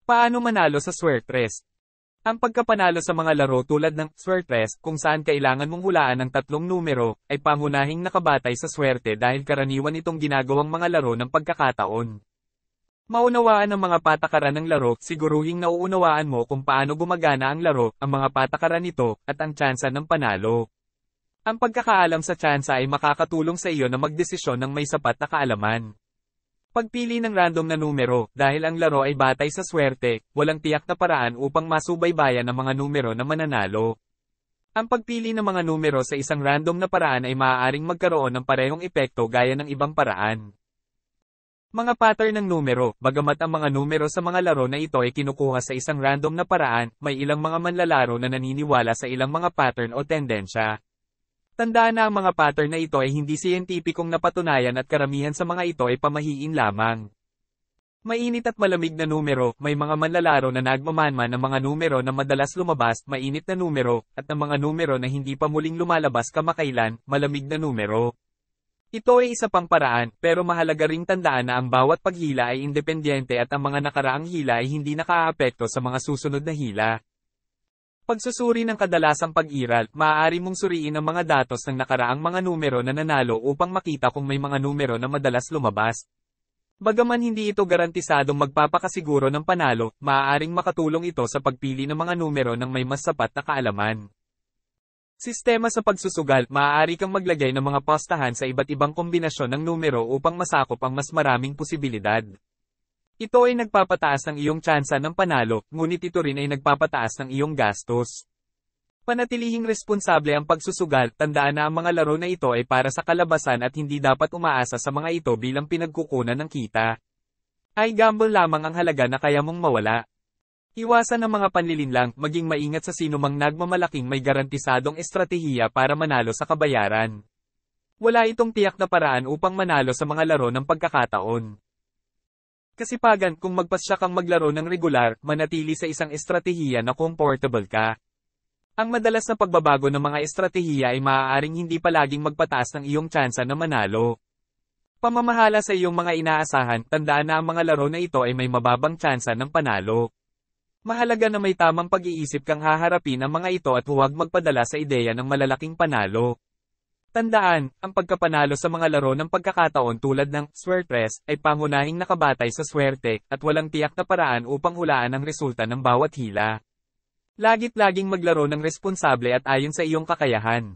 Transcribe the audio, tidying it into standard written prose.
Paano manalo sa Swertres? Ang pagkapanalo sa mga laro tulad ng Swertres, kung saan kailangan mong hulaan ng tatlong numero, ay pangunahing nakabatay sa swerte dahil karaniwan itong ginagawang mga laro ng pagkakataon. Maunawaan ang mga patakaran ng laro, siguruhing nauunawaan mo kung paano gumagana ang laro, ang mga patakaran nito, at ang tsansa ng panalo. Ang pagkakaalam sa tsansa ay makakatulong sa iyo na magdesisyon ng may sapat na kaalaman. Pagpili ng random na numero, dahil ang laro ay batay sa swerte, walang tiyak na paraan upang masubaybayan ang mga numero na mananalo. Ang pagpili ng mga numero sa isang random na paraan ay maaaring magkaroon ng parehong epekto gaya ng ibang paraan. Mga pattern ng numero, bagamat ang mga numero sa mga laro na ito ay kinukuha sa isang random na paraan, may ilang mga manlalaro na naniniwala sa ilang mga pattern o tendensya. Tandaan na ang mga pattern na ito ay hindi siyentipikong napatunayan at karamihan sa mga ito ay pamahiin lamang. Mainit at malamig na numero, may mga manlalaro na nagmamanman ng mga numero na madalas lumabas, mainit na numero, at ng mga numero na hindi pa muling lumalabas kamakailan, malamig na numero. Ito ay isa pang paraan, pero mahalaga ring tandaan na ang bawat paghila ay independyente at ang mga nakaraang hila ay hindi nakaaapekto sa mga susunod na hila. Pagsusuri ng kadalasang pag-iral, maaari mong suriin ang mga datos ng nakaraang mga numero na nanalo upang makita kung may mga numero na madalas lumabas. Bagaman hindi ito garantisadong magpapakasiguro ng panalo, maaaring makatulong ito sa pagpili ng mga numero ng may mas sapat na kaalaman. Sistema sa pagsusugal, maaari kang maglagay ng mga postahan sa iba't ibang kombinasyon ng numero upang masakop ang mas maraming posibilidad. Ito ay nagpapataas ng iyong tsansa ng panalo, ngunit ito rin ay nagpapataas ng iyong gastos. Panatilihing responsable ang pagsusugal, tandaan na ang mga laro na ito ay para sa kalabasan at hindi dapat umaasa sa mga ito bilang pinagkukunan ng kita. Ay gamble lamang ang halaga na kaya mong mawala. Iwasan ang mga panlilinlang, maging maingat sa sinumang nagmamalaking may garantisadong estratehiya para manalo sa kabayaran. Wala itong tiyak na paraan upang manalo sa mga laro ng pagkakataon. Kasipagan, kung magpasya kang maglaro ng regular, manatili sa isang estratehiya na comfortable ka. Ang madalas na pagbabago ng mga estratehiya ay maaaring hindi palaging magpataas ng iyong tsansa na manalo. Pamamahala sa iyong mga inaasahan, tandaan na ang mga laro na ito ay may mababang tsansa ng panalo. Mahalaga na may tamang pag-iisip kang haharapin ang mga ito at huwag magpadala sa ideya ng malalaking panalo. Tandaan, ang pagkapanalo sa mga laro ng pagkakataon tulad ng Swertres ay pangunahing nakabatay sa swerte at walang tiyak na paraan upang hulaan ang resulta ng bawat hila. Lagit-laging maglaro ng responsable at ayon sa iyong kakayahan.